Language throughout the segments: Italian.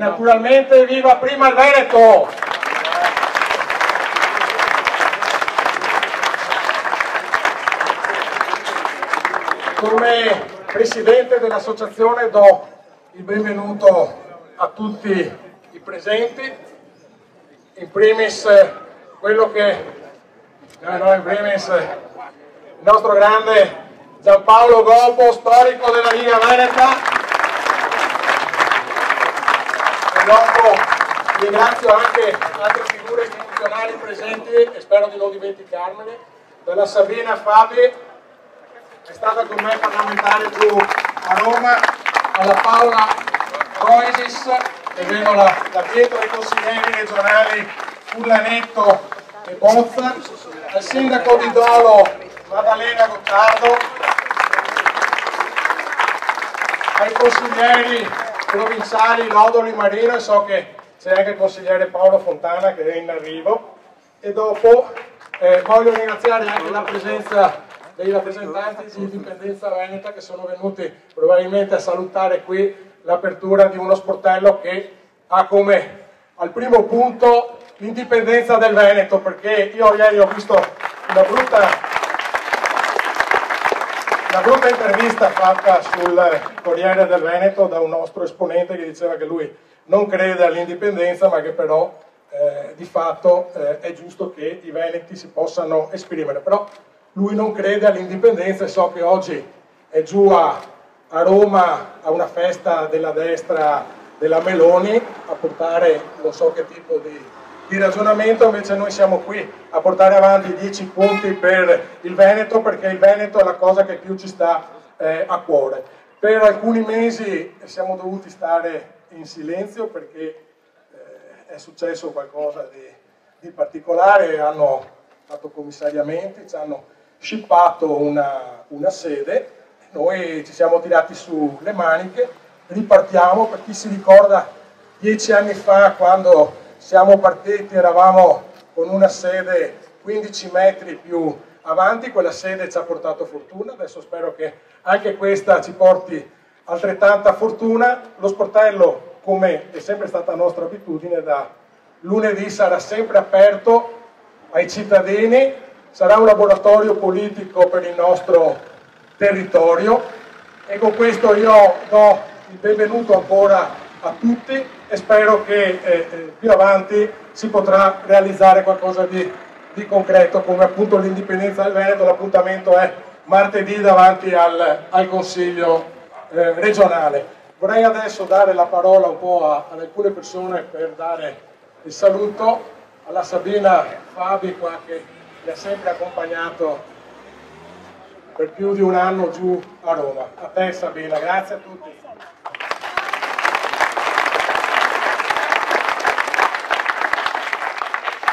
naturalmente viva prima il Veneto! Come presidente dell'associazione do il benvenuto a tutti i presenti, in primis quello che il nostro grande Giampaolo Gobbo, storico della Liga Veneta, e dopo ringrazio anche altre figure istituzionali presenti e spero di non dimenticarmene, dalla Sabina Fabi, è stata con me parlamentare giù a Roma, alla Paola Roesis, e vedo da dietro i consiglieri regionali Fullanetto e Bozza, al sindaco di Dolo Maddalena Gottardo, ai consiglieri provinciali Lodolo e Marino, e so che c'è anche il consigliere Paolo Fontana che è in arrivo, e dopo voglio ringraziare anche la presenza dei rappresentanti di Indipendenza Veneta che sono venuti probabilmente a salutare qui l'apertura di uno sportello che ha come al primo punto l'indipendenza del Veneto, perché io ieri ho visto una brutta intervista fatta sul Corriere del Veneto da un nostro esponente che diceva che lui non crede all'indipendenza, ma che però di fatto è giusto che i veneti si possano esprimere. Però lui non crede all'indipendenza, e so che oggi è giù a Roma a una festa della destra della Meloni a portare non so che tipo di ragionamento, invece noi siamo qui a portare avanti 10 punti per il Veneto, perché il Veneto è la cosa che più ci sta a cuore. Per alcuni mesi siamo dovuti stare in silenzio perché è successo qualcosa di particolare, hanno fatto commissariamenti, ci hanno scippato una sede, noi ci siamo tirati su le maniche, ripartiamo. Per chi si ricorda 10 anni fa quando siamo partiti eravamo con una sede 15 metri più avanti, quella sede ci ha portato fortuna, adesso spero che anche questa ci porti altrettanta fortuna. Lo sportello, come è sempre stata nostra abitudine, da lunedì sarà sempre aperto ai cittadini, sarà un laboratorio politico per il nostro territorio, e con questo io do il benvenuto ancora a tutti e spero che più avanti si potrà realizzare qualcosa di concreto, come appunto l'indipendenza del Veneto. L'appuntamento è martedì davanti al Consiglio regionale. Vorrei adesso dare la parola un po' ad alcune persone per dare il saluto alla Sabina Fabi qua, che mi ha sempre accompagnato per più di un anno giù a Roma. A te Sabina, grazie a tutti.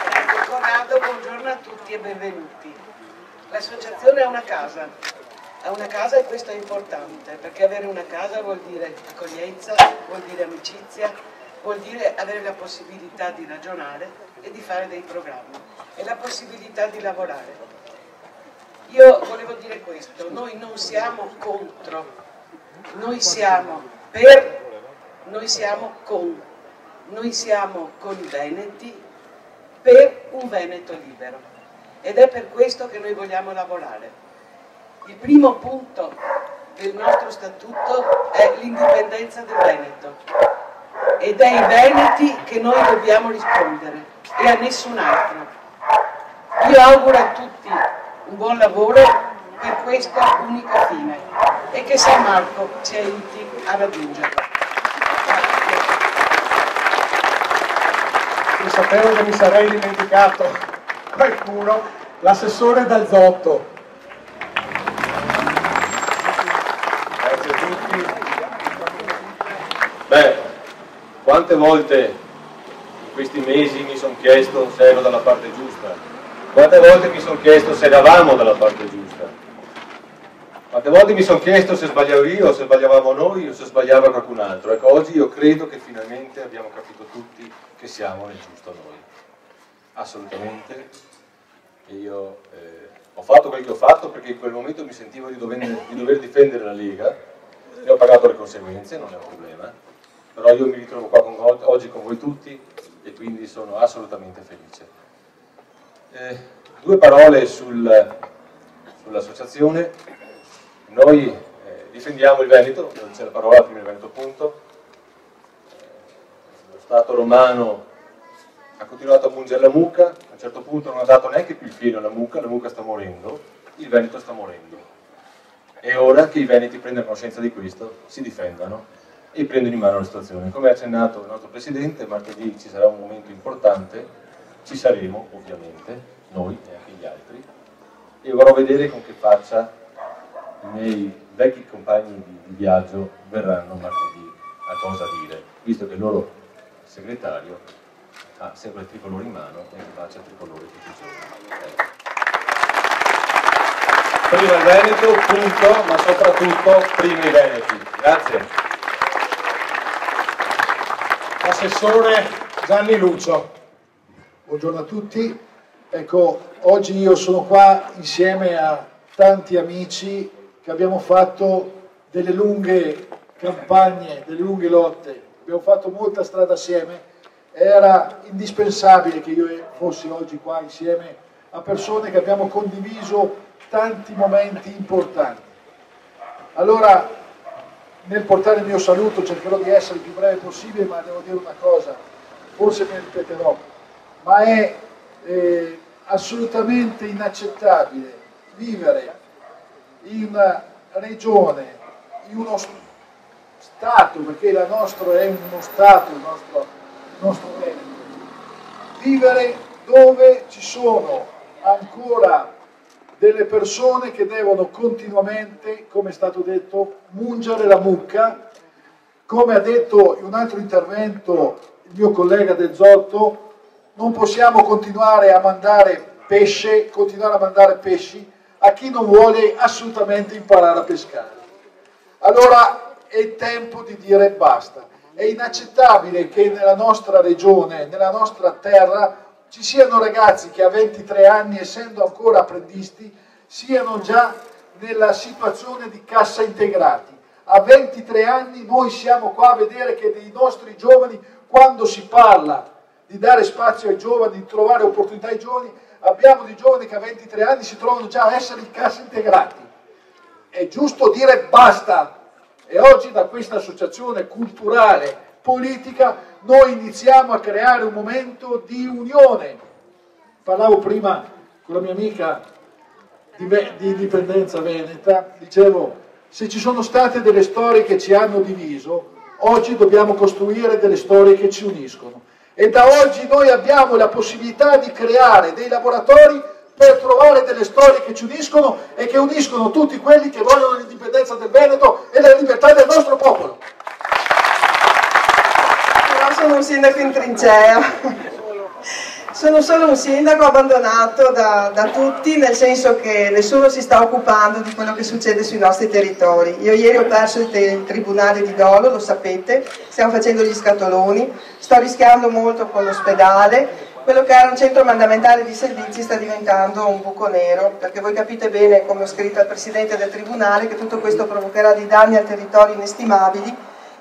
Grazie Corrado, buongiorno a tutti e benvenuti. L'associazione è una casa e questo è importante, perché avere una casa vuol dire accoglienza, vuol dire amicizia, vuol dire avere la possibilità di ragionare e di fare dei programmi e la possibilità di lavorare. Io volevo dire questo: noi non siamo contro, noi siamo per, noi siamo con i veneti per un Veneto libero, ed è per questo che noi vogliamo lavorare. Il primo punto del nostro statuto è l'indipendenza del Veneto, ed è ai veneti che noi dobbiamo rispondere e a nessun altro. Io auguro a tutti un buon lavoro per questo unico fine e che San Marco ci aiuti a raggiungerlo. Io sapevo che mi sarei dimenticato qualcuno, l'assessore Dalzotto. Grazie a tutti. Beh, quante volte in questi mesi mi sono chiesto se ero dalla parte giusta. Quante volte mi sono chiesto se eravamo dalla parte giusta. Quante volte mi sono chiesto se sbagliavo io, o se sbagliavamo noi, o se sbagliava qualcun altro. Ecco, oggi io credo che finalmente abbiamo capito tutti che siamo nel giusto noi. Assolutamente. E io ho fatto quel che ho fatto perché in quel momento mi sentivo di dover difendere la Lega, e ho pagato le conseguenze, non è un problema. però io mi ritrovo qua oggi con voi tutti e quindi sono assolutamente felice. Due parole sull'associazione. Noi difendiamo il Veneto, c'è la parola prima il Veneto appunto. Lo Stato romano ha continuato a mungere la mucca, a un certo punto non ha dato neanche più il fieno alla mucca sta morendo, il Veneto sta morendo. È ora che i veneti prendano coscienza di questo, si difendano e prendono in mano la situazione. Come ha accennato il nostro Presidente, martedì ci sarà un momento importante, ci saremo ovviamente, noi e anche gli altri, e vorrò vedere con che faccia i miei vecchi compagni di viaggio verranno martedì a cosa dire, visto che il loro segretario ha sempre il tricolore in mano e faccia il tricolore tutti i giorni. Prima il Veneto, punto, ma soprattutto prima i Veneti. Grazie. Assessore Gianni Lucio. Buongiorno a tutti. Ecco, oggi io sono qua insieme a tanti amici che abbiamo fatto delle lunghe campagne, delle lunghe lotte, abbiamo fatto molta strada assieme. Era indispensabile che io fossi oggi qua insieme a persone che abbiamo condiviso tanti momenti importanti. Allora, nel portare il mio saluto cercherò di essere il più breve possibile, ma devo dire una cosa, forse mi ripeterò, ma è assolutamente inaccettabile vivere in una regione, in uno Stato, perché il nostro è uno Stato, il nostro Veneto, vivere dove ci sono ancora delle persone che devono continuamente, come è stato detto, mungere la mucca, come ha detto in un altro intervento il mio collega Del Zotto, non possiamo continuare a mandare pesci a chi non vuole assolutamente imparare a pescare. Allora è tempo di dire basta. È inaccettabile che nella nostra regione, nella nostra terra, ci siano ragazzi che a 23 anni, essendo ancora apprendisti, siano già nella situazione di cassa integrati. A 23 anni noi siamo qua a vedere che dei nostri giovani, quando si parla di dare spazio ai giovani, di trovare opportunità ai giovani, abbiamo dei giovani che a 23 anni si trovano già a essere in cassa integrati. È giusto dire basta. E oggi da questa associazione culturale, politica, noi iniziamo a creare un momento di unione. Parlavo prima con la mia amica di indipendenza veneta, dicevo, se ci sono state delle storie che ci hanno diviso, oggi dobbiamo costruire delle storie che ci uniscono. E da oggi noi abbiamo la possibilità di creare dei laboratori per trovare delle storie che ci uniscono e che uniscono tutti quelli che vogliono l'indipendenza del Veneto e la libertà del nostro popolo. Però sono un sindaco in trincea. Sono solo un sindaco abbandonato da tutti, nel senso che nessuno si sta occupando di quello che succede sui nostri territori. Io ieri ho perso il tribunale di Dolo, lo sapete, stiamo facendo gli scatoloni, sto rischiando molto con l'ospedale. Quello che era un centro mandamentale di servizi sta diventando un buco nero, perché voi capite bene, come ho scritto al Presidente del Tribunale, che tutto questo provocherà dei danni al territorio inestimabili,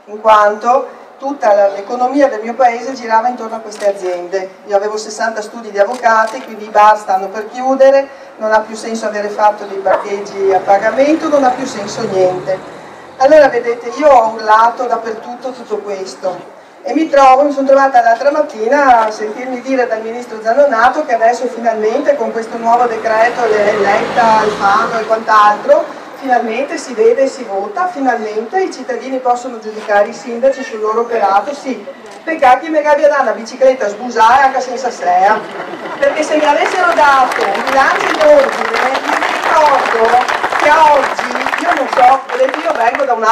in quanto tutta l'economia del mio paese girava intorno a queste aziende. Io avevo 60 studi di avvocati, quindi i bar stanno per chiudere, non ha più senso avere fatto dei parcheggi a pagamento, non ha più senso niente. Allora vedete, io ho urlato dappertutto tutto questo. E mi sono trovata l'altra mattina a sentirmi dire dal ministro Zanonato che adesso finalmente con questo nuovo decreto, Letta, Alfano e quant'altro, finalmente si vede e si vota, finalmente i cittadini possono giudicare i sindaci sul loro operato, sì. Peccato che mi abbia dato una bicicletta a sbusare anche senza sea, perché se mi avessero dato un bilancio in ordine, mi ricordo che oggi, io non so, vedete, io vengo da un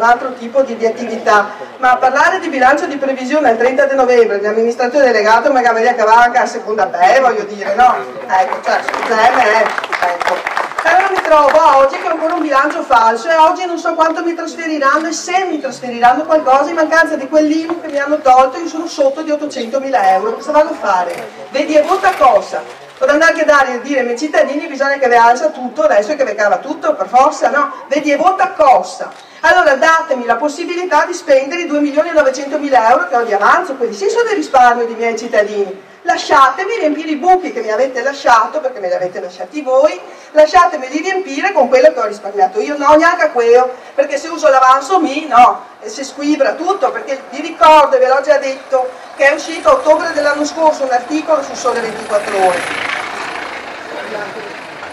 altro tipo di attività, ma parlare di bilancio di previsione al 30 di novembre, l'amministratore delegato mi aveva cavato anche a seconda te, voglio dire, no? Ecco, cioè, scusate, ecco. Allora mi trovo oggi che ho ancora un bilancio falso e oggi non so quanto mi trasferiranno e se mi trasferiranno qualcosa in mancanza di quell'IMU che mi hanno tolto, io sono sotto di 800.000 euro, cosa vado a fare? Vedi, è molta cosa. Per andare a dare a dire ai miei cittadini bisogna che vi alza tutto adesso e che vi cava tutto, per forza, no? Vedi, e vota costa. Allora datemi la possibilità di spendere i 2.900.000 euro che ho di avanzo, quelli sì sono dei risparmi dei miei cittadini. Lasciatemi riempire i buchi che mi avete lasciato, perché me li avete lasciati voi, lasciatemeli riempire con quello che ho risparmiato io, no, neanche a quello, perché se uso l'avanzo no, e si squibra tutto, perché vi ricordo, e ve l'ho già detto, che è uscito a ottobre dell'anno scorso un articolo su Sole 24 Ore.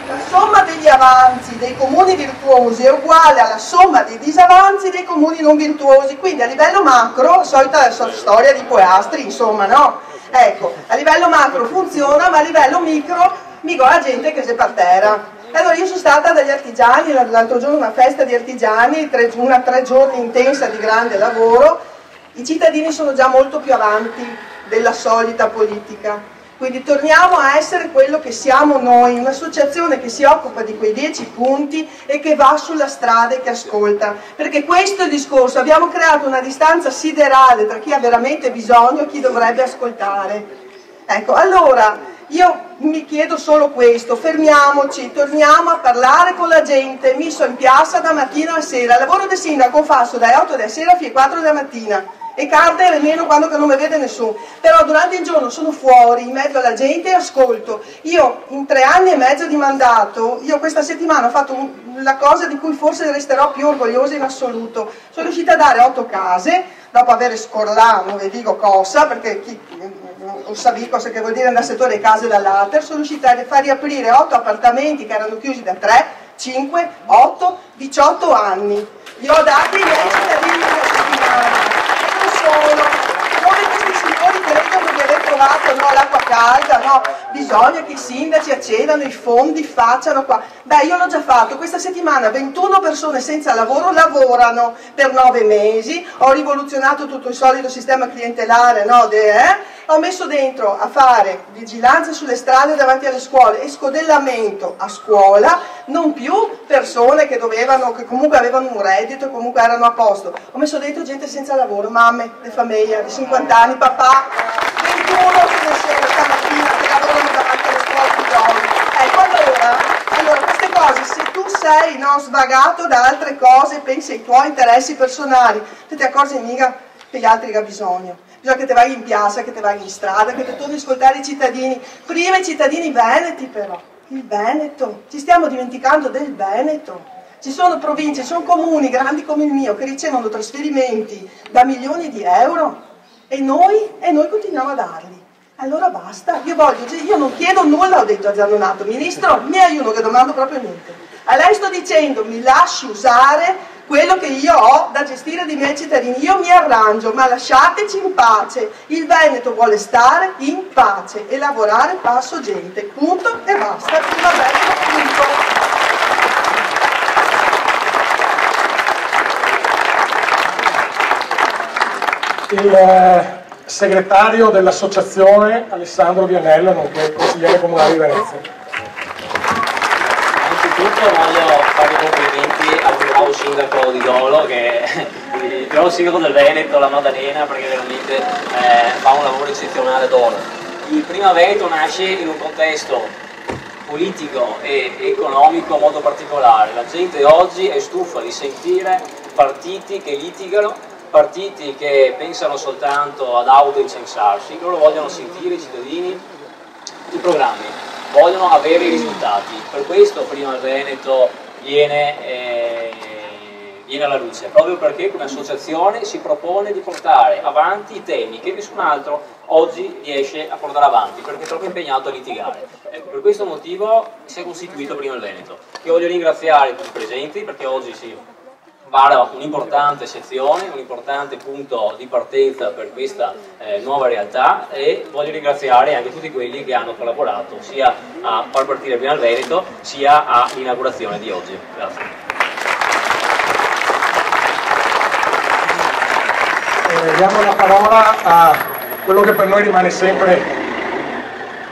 La somma degli avanzi dei comuni virtuosi è uguale alla somma dei disavanzi dei comuni non virtuosi, quindi a livello macro, solita storia di Poeastri, insomma, no? Ecco, a livello macro funziona, ma a livello micro mica la gente che si per terra. Allora io sono stata dagli artigiani, l'altro giorno una festa di artigiani, 3 giorni intensa di grande lavoro, i cittadini sono già molto più avanti della solita politica. Quindi torniamo a essere quello che siamo noi, un'associazione che si occupa di quei 10 punti e che va sulla strada e che ascolta. Perché questo è il discorso, abbiamo creato una distanza siderale tra chi ha veramente bisogno e chi dovrebbe ascoltare. Ecco, allora io mi chiedo solo questo, fermiamoci, torniamo a parlare con la gente, mi sono in piazza da mattina a sera, il lavoro del sindaco faccio dalle 8 della sera fino alle 4 della mattina. E carte nemmeno quando non mi vede nessuno, però durante il giorno sono fuori in mezzo alla gente e ascolto. Io in 3 anni e mezzo di mandato, io questa settimana ho fatto la cosa di cui forse resterò più orgogliosa in assoluto, sono riuscita a dare 8 case dopo aver scorlato, non vi dico cosa, perché non sapevo cosa che vuol dire andare a settore case dall'altro, sono riuscita a far riaprire 8 appartamenti che erano chiusi da 3, 5, 8, 18 anni. Li ho dati ai miei cittadini in una settimana. Come questi signori credono di aver trovato l'acqua calda, no, bisogna che i sindaci accedano i fondi, facciano qua. Beh, io l'ho già fatto, questa settimana 21 persone senza lavoro lavorano per 9 mesi, ho rivoluzionato tutto il solito sistema clientelare, no, ho messo dentro a fare vigilanza sulle strade davanti alle scuole e scodellamento a scuola, non più persone che comunque avevano un reddito e comunque erano a posto. Ho messo dentro gente senza lavoro, mamme, le famiglie di 50 anni, papà, 21 che ne sono stamattina che lavorano davanti alle scuole di giorno. Ecco, allora queste cose, se tu sei svagato da altre cose, pensi ai tuoi interessi personali, tu ti accorgi mica che gli altri hanno bisogno. Bisogna che te vai in piazza, che te vai in strada, che te torni a ascoltare i cittadini. Prima i cittadini veneti però, il Veneto, ci stiamo dimenticando del Veneto. Ci sono province, ci sono comuni grandi come il mio che ricevono trasferimenti da milioni di euro e noi continuiamo a darli. Allora basta, io non chiedo nulla, ho detto a Zannonato, ministro, mi aiuto che domando proprio niente. A lei sto dicendo, mi lasci usare quello che io ho da gestire dei miei cittadini, io mi arrangio, ma lasciateci in pace. Il Veneto vuole stare in pace e lavorare passo gente, punto e basta. Punto. Il segretario dell'associazione Alessandro Vianello, nonché consigliere comunale di Venezia. Innanzitutto voglio fare i complimenti al bravo sindaco di Dolo, il bravo sindaco del Veneto, la Maddalena, perché veramente fa un lavoro eccezionale a Dolo. Il Prima Veneto nasce in un contesto politico e economico molto particolare. La gente oggi è stufa di sentire partiti che litigano, partiti che pensano soltanto ad autoincensarsi. Loro vogliono sentire i cittadini, i programmi, vogliono avere i risultati. Per questo Prima il Veneto viene alla luce, proprio perché come associazione si propone di portare avanti i temi che nessun altro oggi riesce a portare avanti, perché è troppo impegnato a litigare. Ecco, per questo motivo si è costituito Prima il Veneto. Io voglio ringraziare tutti i presenti, perché oggi si vara un'importante sezione, un importante punto di partenza per questa nuova realtà, e voglio ringraziare anche tutti quelli che hanno collaborato sia a far partire Prima il Veneto sia all'inaugurazione di oggi. Grazie. Diamo la parola a quello che per noi rimane sempre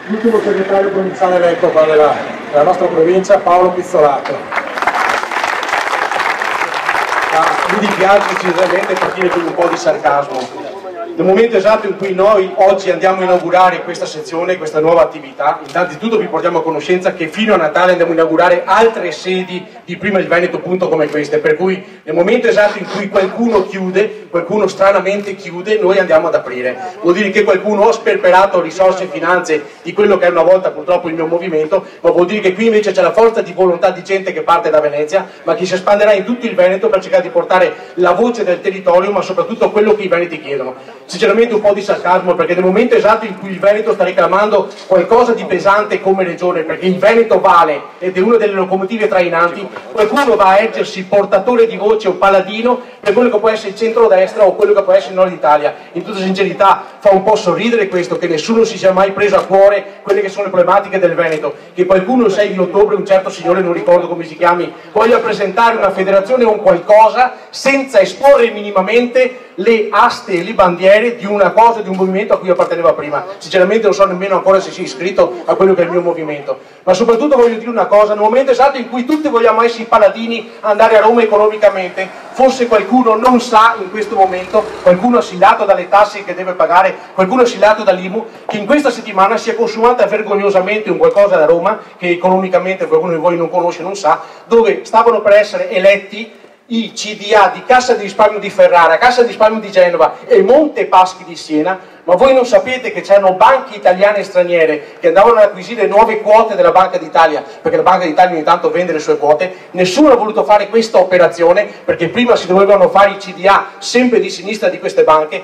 l'ultimo segretario provinciale eletto della nostra provincia, Paolo Pizzolato. Mi dispiace decisamente partire con un po' di sarcasmo. Nel momento esatto in cui noi oggi andiamo a inaugurare questa sezione, questa nuova attività, innanzitutto vi portiamo a conoscenza che fino a Natale andiamo a inaugurare altre sedi di Prima il Veneto appunto come queste, per cui nel momento esatto in cui qualcuno chiude, qualcuno stranamente chiude, noi andiamo ad aprire. Vuol dire che qualcuno ha sperperato risorse e finanze di quello che è una volta purtroppo il mio movimento, ma vuol dire che qui invece c'è la forza di volontà di gente che parte da Venezia, ma che si espanderà in tutto il Veneto per cercare di portare la voce del territorio, ma soprattutto quello che i veneti chiedono. Sinceramente un po' di sarcasmo, perché nel momento esatto in cui il Veneto sta reclamando qualcosa di pesante come regione, perché il Veneto vale ed è una delle locomotive trainanti, qualcuno va a ergersi portatore di voce o paladino per quello che può essere il centro-destra o quello che può essere il nord Italia. In tutta sincerità fa un po' sorridere questo, che nessuno si sia mai preso a cuore quelle che sono le problematiche del Veneto, che qualcuno il 6 di ottobre, un certo signore, non ricordo come si chiami, voglia presentare una federazione o un qualcosa senza esporre minimamente le aste e le bandiere di una cosa, di un movimento a cui apparteneva prima. Sinceramente non so nemmeno ancora se sia iscritto a quello che è il mio movimento, ma soprattutto voglio dire una cosa: nel momento esatto in cui tutti vogliamo essere i paladini, andare a Roma economicamente, forse qualcuno non sa in questo momento, qualcuno assillato dalle tasse che deve pagare, qualcuno assillato dall'IMU, che in questa settimana si è consumata vergognosamente un qualcosa da Roma che economicamente qualcuno di voi non conosce, non sa, dove stavano per essere eletti i CDA di Cassa di Risparmio di Ferrara, Cassa di Risparmio di Genova e Monte Paschi di Siena. Ma voi non sapete che c'erano banche italiane e straniere che andavano ad acquisire nuove quote della Banca d'Italia, perché la Banca d'Italia ogni tanto vende le sue quote? Nessuno ha voluto fare questa operazione, perché prima si dovevano fare i CDA sempre di sinistra di queste banche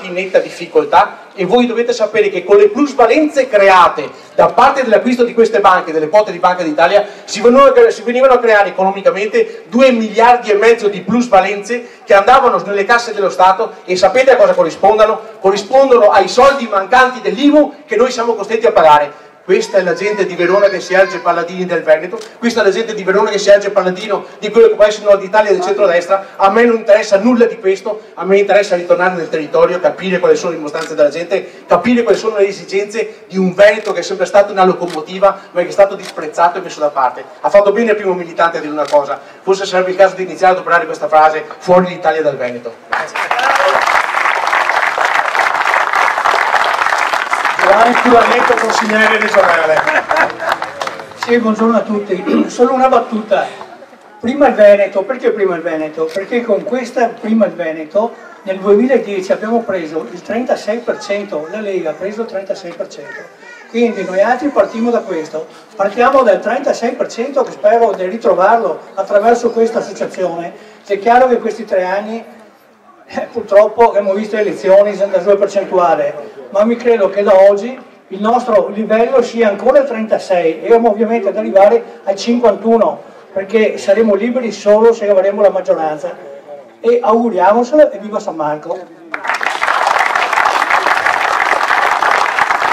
in netta difficoltà, e voi dovete sapere che con le plusvalenze create da parte dell'acquisto di queste banche, delle quote di Banca d'Italia, si venivano a creare economicamente 2,5 miliardi di plusvalenze che andavano nelle casse dello Stato, e sapete a cosa corrispondono? Corrispondono ai soldi mancanti dell'IMU che noi siamo costretti a pagare. Questa è la gente di Verona che si erge paladini del Veneto, questa è la gente di Verona che si erge paladino di quello che può essere il nord Italia e del centro-destra. A me non interessa nulla di questo, a me interessa ritornare nel territorio, capire quali sono le dimostranze della gente, capire quali sono le esigenze di un Veneto che è sempre stato una locomotiva, ma che è stato disprezzato e messo da parte. Ha fatto bene il primo militante a dire una cosa: forse sarebbe il caso di iniziare ad operare questa frase: fuori l'Italia dal Veneto. Giovanni consigliere regionale. Sì, buongiorno a tutti. Solo una battuta. Prima il Veneto, perché prima il Veneto? Perché con questa prima il Veneto nel 2010 abbiamo preso il 36%, la Lega ha preso il 36%. Quindi noi altri partiamo da questo, partiamo dal 36% che spero di ritrovarlo attraverso questa associazione. È chiaro che questi 3 anni purtroppo abbiamo visto le elezioni senza sua percentuale, ma mi credo che da oggi il nostro livello sia ancora il 36 e ovviamente ad arrivare al 51, perché saremo liberi solo se avremo la maggioranza, e auguriamocelo, e viva San Marco.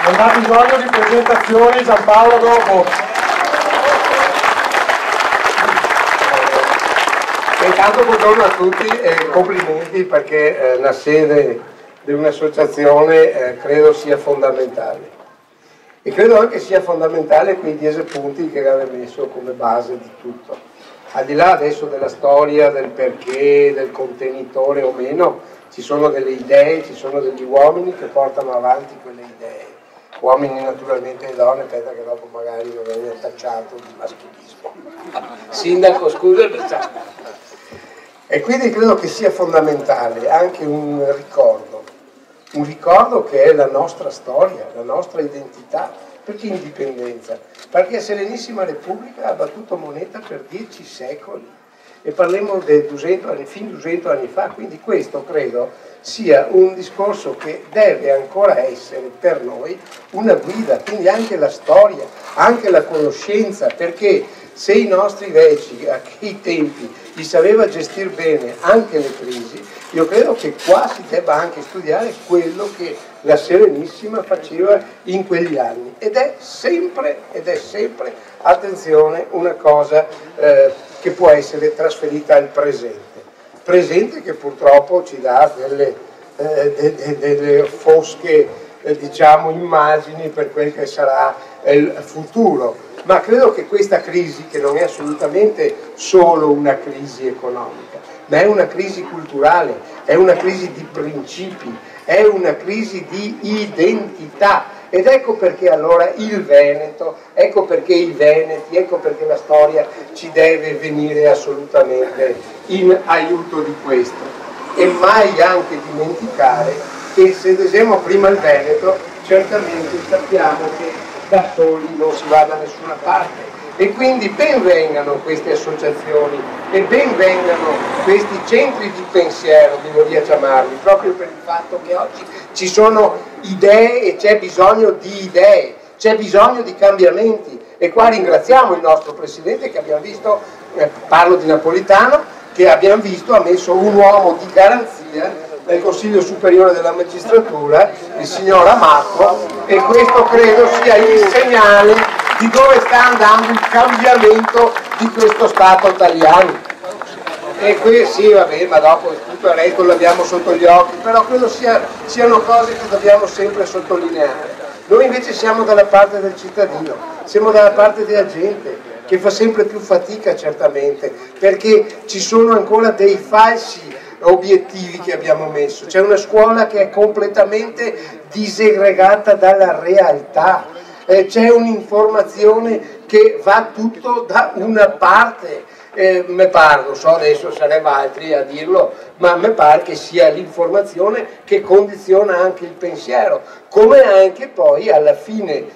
Non ha bisogno di presentazioni, Giampaolo dopo. Intanto buongiorno a tutti e complimenti, perché la sede di un'associazione credo sia fondamentale, e credo anche sia fondamentale quei 10 punti che avete messo come base di tutto. Al di là adesso della storia, del perché, del contenitore o meno, ci sono delle idee, ci sono degli uomini che portano avanti quelle idee, uomini naturalmente e donne, pensa che dopo magari non viene tacciato di maschilismo. Sindaco, scusa per E quindi credo che sia fondamentale anche un ricordo che è la nostra storia, la nostra identità. Perché indipendenza? Perché Serenissima Repubblica ha battuto moneta per 10 secoli, e parliamo di 200 anni, fin 200 anni fa, quindi questo credo sia un discorso che deve ancora essere per noi una guida, quindi anche la storia, anche la conoscenza, perché se i nostri vecchi a quei tempi li sapeva gestire bene anche le crisi, io credo che qua si debba anche studiare quello che la Serenissima faceva in quegli anni, ed è sempre, attenzione, una cosa che può essere trasferita al presente che purtroppo ci dà delle fosche diciamo immagini per quel che sarà il futuro. ma credo che questa crisi, che non è assolutamente solo una crisi economica, ma è una crisi culturale, è una crisi di principi, è una crisi di identità. Ed ecco perché allora il Veneto, ecco perché i Veneti, ecco perché la storia ci deve venire assolutamente in aiuto di questo. E mai anche dimenticare che se desiamo prima il Veneto, certamente sappiamo che da soli non si va da nessuna parte. E quindi ben vengano queste associazioni e ben vengano questi centri di pensiero, bisogna chiamarli, proprio per il fatto che oggi ci sono idee e c'è bisogno di idee, c'è bisogno di cambiamenti. E qua ringraziamo il nostro Presidente che abbiamo visto, parlo di Napolitano, che abbiamo visto ha messo un uomo di garanzia nel Consiglio Superiore della Magistratura, il signor Amato, e questo credo sia il segnale di dove sta andando il cambiamento di questo Stato italiano. E qui sì, vabbè, ma dopo tutto il resto l'abbiamo sotto gli occhi, però credo siano cose che dobbiamo sempre sottolineare. Noi invece siamo dalla parte del cittadino, siamo dalla parte della gente, che fa sempre più fatica certamente, perché ci sono ancora dei falsi obiettivi che abbiamo messo. C'è una scuola che è completamente disegregata dalla realtà. C'è un'informazione che va tutto da una parte, mi pare, non so, adesso sarebbero altri a dirlo, ma mi pare che sia l'informazione che condiziona anche il pensiero, come anche poi alla fine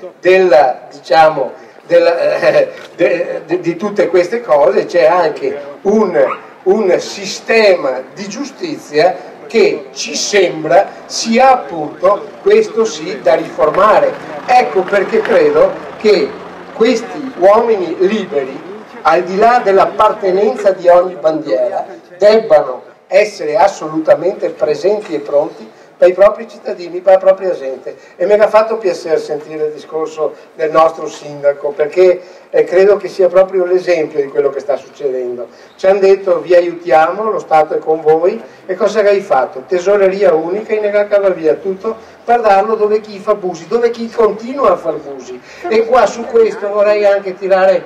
di tutte queste cose c'è anche un sistema di giustizia che ci sembra sia appunto questo sì da riformare. Ecco perché credo che questi uomini liberi, al di là dell'appartenenza di ogni bandiera, debbano essere assolutamente presenti e pronti per i propri cittadini, per la propria gente. E mi ha fatto piacere sentire il discorso del nostro sindaco, perché credo che sia proprio l'esempio di quello che sta succedendo. Ci hanno detto vi aiutiamo, lo Stato è con voi, e cosa hai fatto? Tesoreria unica, innegacava via tutto per darlo dove chi fa busi, dove chi continua a far busi. E qua su questo vorrei anche tirare,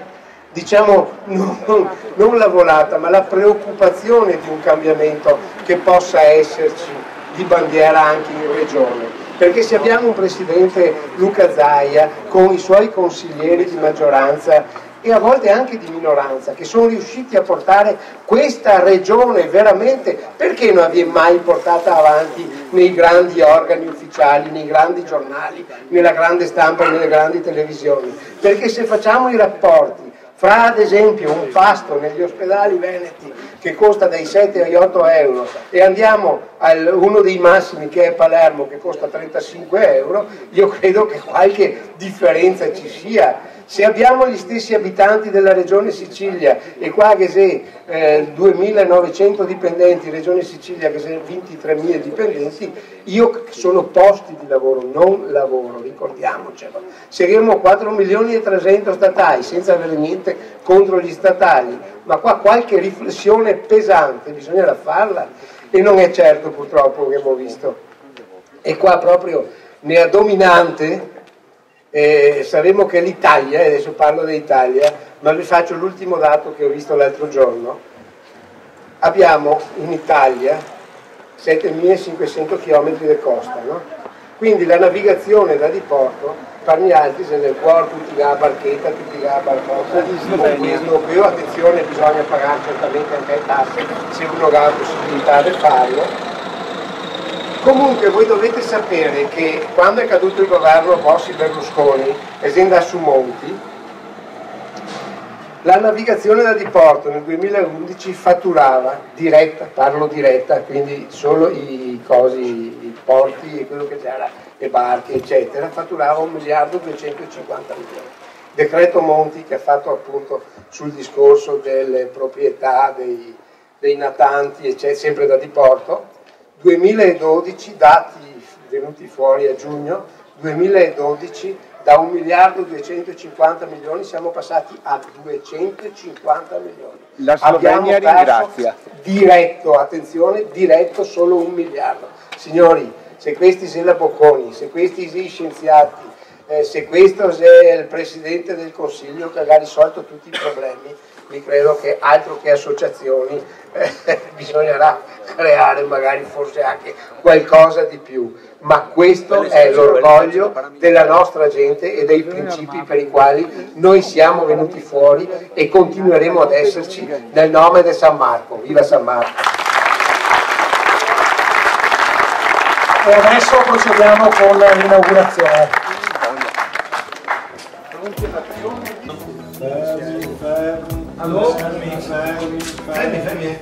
diciamo, non la volata, ma la preoccupazione di un cambiamento che possa esserci di bandiera anche in regione, perché se abbiamo un presidente Luca Zaia con i suoi consiglieri di maggioranza e a volte anche di minoranza che sono riusciti a portare questa regione veramente, perché non viene mai portata avanti nei grandi organi ufficiali, nei grandi giornali, nella grande stampa, nelle grandi televisioni? Perché se facciamo i rapporti fra ad esempio un pasto negli ospedali veneti che costa dai 7 agli 8 euro e andiamo a uno dei massimi che è Palermo che costa 35 euro, io credo che qualche differenza ci sia. Se abbiamo gli stessi abitanti della regione Sicilia e qua che se 2.900 dipendenti, regione Sicilia che se 23.000 dipendenti, io sono posti di lavoro, non lavoro, ricordiamocelo. Saremo 4.300.000 statali senza avere niente contro gli statali, ma qua qualche riflessione pesante bisognerà farla e non è certo purtroppo che abbiamo visto. E qua proprio nella dominante saremo che l'Italia, e adesso parlo dell'Italia, ma vi faccio l'ultimo dato che ho visto l'altro giorno. Abbiamo in Italia 7.500 km di costa, no? Quindi la navigazione da diporto, per gli altri se nel cuore tutti la barchetta, tutti la barcota, con questo qui, attenzione, bisogna pagare certamente anche le tasse se uno ha la possibilità di farlo. Comunque voi dovete sapere che quando è caduto il governo Bossi-Berlusconi, azienda su Monti, la navigazione da diporto nel 2011 fatturava diretta, parlo diretta, quindi solo i porti e quello che c'era, le barche eccetera, fatturava 1.250 milioni. Decreto Monti che ha fatto appunto sul discorso delle proprietà dei natanti eccetera, sempre da diporto. 2012, dati venuti fuori a giugno, 2012 da 1.250 milioni siamo passati a 250 milioni. La Slovenia ringrazia. Diretto, attenzione, diretto solo 1 miliardo. Signori, se questi sono la Bocconi, se questi sono gli scienziati, se questo è il Presidente del Consiglio che ha risolto tutti i problemi, mi credo che altro che associazioni bisognerà creare magari forse anche qualcosa di più, ma questo è l'orgoglio della nostra gente e dei principi per i quali noi siamo venuti fuori e continueremo ad esserci nel nome di San Marco. Viva San Marco! E adesso procediamo con l'inaugurazione. Fermi.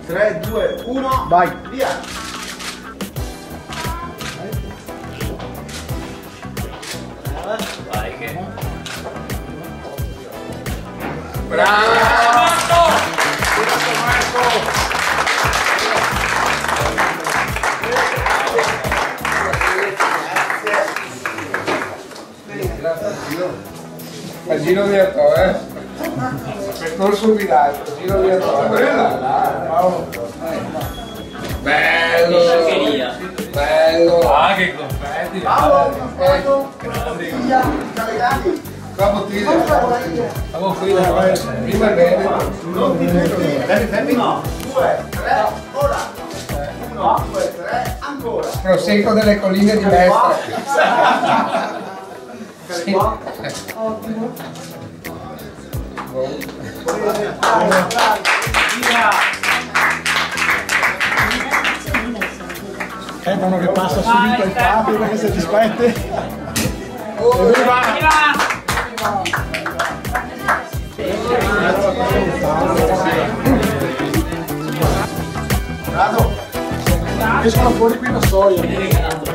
3, 2, 1, vai, via! Vai che... Bravo! Il giro direttore, percorso guidato, giro direttore, bello, bello, Ah, che confetti! qua bottiglia, Siamo qui da prima bene, fermi, 2, 3, ora! 1, 2, 3, ancora! prosecco delle colline di Mestre. Sì. Uno che passa subito ai capi perché se ti spetti. Escono fuori qui da soia.